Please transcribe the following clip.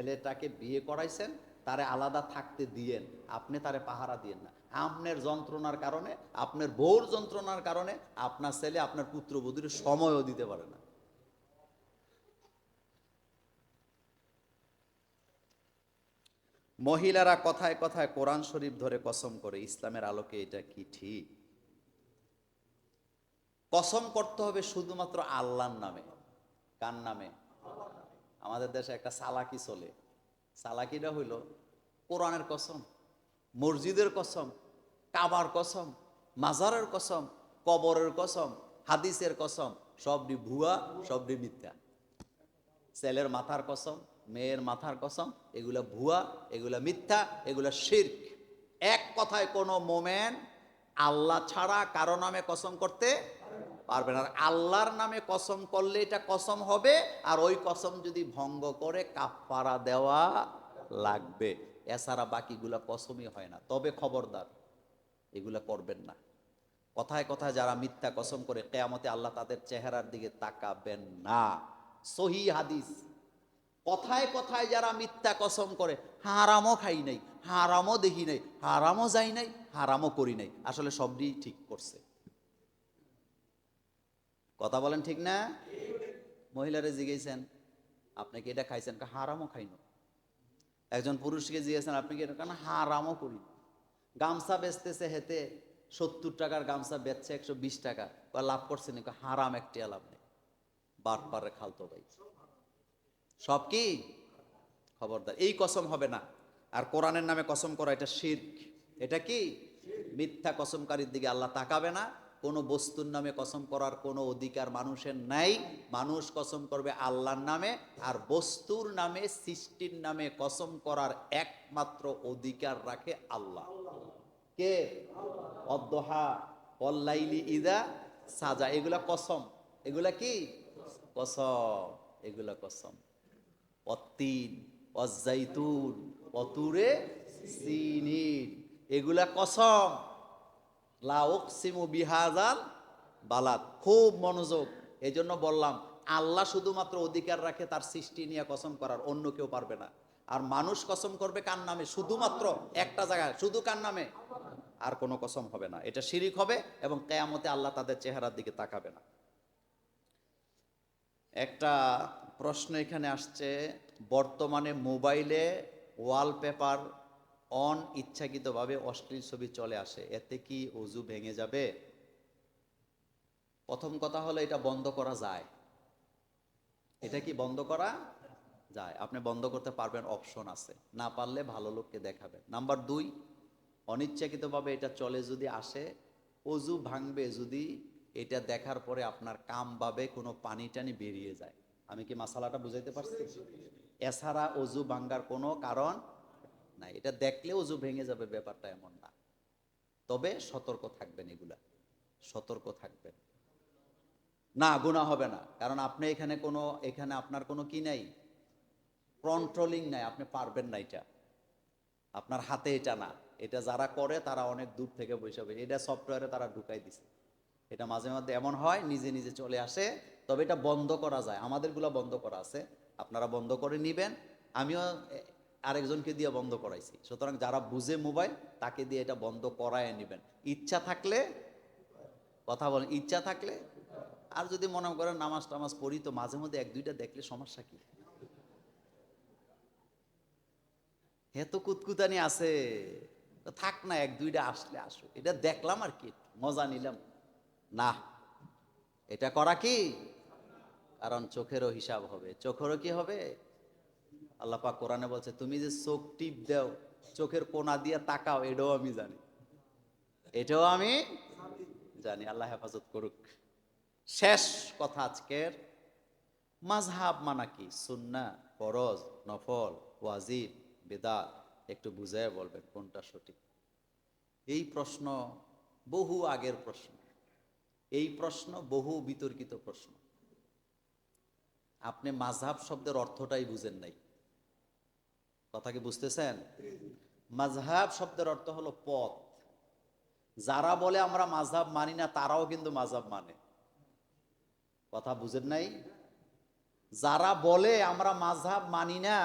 ছেলেটাকে বিয়ে করাইছেন, তারে আলাদা থাকতে দিয়েন, আপনি তারে পাহারা দিয়েন না। আপনার যন্ত্রণার কারণে, আপনার বউর যন্ত্রণার কারণে আপনার ছেলে আপনার পুত্রবধূর সময়ও দিতে পারে না। মহিলারা কথায় কথায় কোরআন শরীফ ধরে কসম করে, ইসলামের আলোকে এটা কি ঠিক? কসম করতে হবে শুধুমাত্র আল্লাহর নামে। কার নামে? আমাদের দেশে একটা চালাকি চলে। চালাকিটা হইল কোরআনের কসম, মসজিদের কসম, কাবার কসম, মাজারের কসম, কবরের কসম, হাদিসের কসম, সবটি ভুয়া, সবটি মিথ্যা। ছেলের মাথার কসম, মেয়ের মাথার কসম, এগুলা ভুয়া, এগুলা মিথ্যা, এগুলা শিরক। এক কথায় কোনো মোমেন আল্লাহ ছাড়া কারো নামে কসম করতে পারবে না। আর আল্লাহর নামে কসম করলে এটা কসম হবে, আর ওই কসম যদি ভঙ্গ করে কাফারা দেওয়া লাগবে। এছাড়া বাকিগুলা কসমই হয় না। তবে খবরদার, এগুলা করবেন না। কথায় কথায় যারা মিথ্যা কসম করে, কিয়ামতে আল্লাহ তাদের চেহারার দিকে তাকাবেন না। সহি হাদিস। কথায় কথায় যারা মিথ্যা কসম করে, হারামও খাই নাই, হারামও দেখি নাই, হারামও যাই নাই, হারামও করি নাই, আসলে সবই ঠিক করছে। কথা বলেন ঠিক না? মহিলারে জিজ্ঞেসেন আপনি কি এটা খাইছেন? হারামও খাইনো। একজন পুরুষকে জিজ্ঞেসেন আপনি কি এটা? কারণ হারামও করি। গামছা বেচতেছে, হেতে 70 টাকার গামছা বেচছে 120 টাকা, লাভ করছে নাকি? হারাম একটি লাভ নেই। বাটপারে খালতো ভাই সব কি? খবরদার, এই কসম হবে না। আর কোরআনের নামে কসম করা এটা শিরক। এটা কি? মিথ্যা কসমকারীর দিকে আল্লাহ তাকাবে না। কোনো বস্তুর নামে কসম করার কোনো অধিকার মানুষের নাই। মানুষ কসম করবে আল্লাহর নামে, আর বস্তুর নামে, সৃষ্টির নামে কসম করার একমাত্র অধিকার রাখে আল্লাহ। কে? অদ্দোহা ওয়াল্লাইলি ইযা সাজা, এগুলা কসম। এগুলা কি? কসম। এগুলা কসম। অত্তিন, অজাইতুন, অতুরে সিনিন, এগুলা কসম। লা উকসিমু বিহাযাল বালাদ। খুব মনোযোগ। এই জন্য বললাম আল্লাহ শুধুমাত্র অধিকার রাখে তার সৃষ্টি নিয়ে কসম করার, অন্য কেউ পারবে না। আর মানুষ কসম করবে কার নামে? শুধুমাত্র একটা জায়গায়, শুধু কার নামে? আর কোনো কসম হবে না। এটা শিরিক হবে, এবং কিয়ামতে আল্লাহ তাদের চেহারার দিকে তাকাবে না। একটা প্রশ্ন এখানে আসছে, বর্তমানে মোবাইলে ওয়ালপেপার অন ইচ্ছাকৃতভাবে অশ্লীল ছবি চলে আসে, এতে কি ওযু ভেঙে যাবে? প্রথম কথা হলো এটা বন্ধ করা যায়। এটা কি বন্ধ করা যায়? আপনি বন্ধ করতে পারবেন, অপশন আছে। না পারলে ভালো লোককে দেখাবেন। নাম্বার 2, অনিচ্ছাকৃতভাবে এটা চলে যদি আসে, ওযু ভাঙবে যদি এটা দেখার পরে আপনার কাম ভাবে কোনো পানি টানি বেরিয়ে যায়। আমি কি মাসালাটা বুঝাইতে পারছি? এছাড়া ওযু ভাঙার কোনো কারণ নাই। এটা দেখলে ওযু ভেঙে যাবে ব্যাপারটা এমন না। তবে সতর্ক থাকবেন, এগুলা সতর্ক থাকবেন। না, গুনাহ হবে না, কারণ আপনি এখানে আপনার কোনো কি নাই, কন্ট্রোলিং নাই, আপনি পারবেন না। এটা আপনার হাতে এটা না। এটা যারা করে তারা অনেক দূর থেকে বসে, এটা সফটওয়্যারে তারা ঢুকাই দিছে। এটা মাঝে মধ্যে এমন হয় নিজে নিজে চলে আসে। তবে এটা বন্ধ করা যায়, আমাদেরগুলো বন্ধ করা আছে, আপনারা বন্ধ করে নিবেন। আমিও আরেকজনকে দিয়ে বন্ধ করাইছি। সুতরাং যারা বুঝে মোবাইল, তাকে দিয়ে এটা বন্ধ করায় নেবেন। ইচ্ছা থাকলে, কথা বলেন, ইচ্ছা থাকলে। আর যদি মনে করেন নামাজ টামাজ পড়ি, তো মাঝে মধ্যে 1-2টা দেখলে সমস্যা কি? এত কুতকুতানি আছে, থাক না, 1-2টা আসলে আসুক, এটা দেখলাম আর কি, মজা নিলাম না। এটা করা কি? কারণ চোখেরও হিসাব হবে। চোখেরও কি হবে? আল্লাহ পাক কোরআনে বলছে, তুমি যে চোখ টিপ দাও, চোখের কোনা দিয়ে তাকাও, এটাও আমি জানি, এটাও আমি জানি। আল্লাহ হেফাজত করুক। শেষ কথা আজকের, মাযহাব মানা কি? সুন্নাহ, ফরজ, নফল, ওয়াজিব, বিদআত, একটু বুঝায় বলবেন কোনটা সঠিক। এই প্রশ্ন বহু আগের প্রশ্ন, এই প্রশ্ন বহু বিতর্কিত প্রশ্ন। আপনি মাযহাব শব্দের অর্থটাই বুঝেন নাই। কথা কি বুঝতেছেন? মাযহাব শব্দের অর্থ হলো পথ। যারা বলে আমরা মাযহাব মানি না, তারাও কিন্তু মাযহাব মানে। কথা বুঝেন নাই? যারা বলে আমরা মাযহাব মানি না,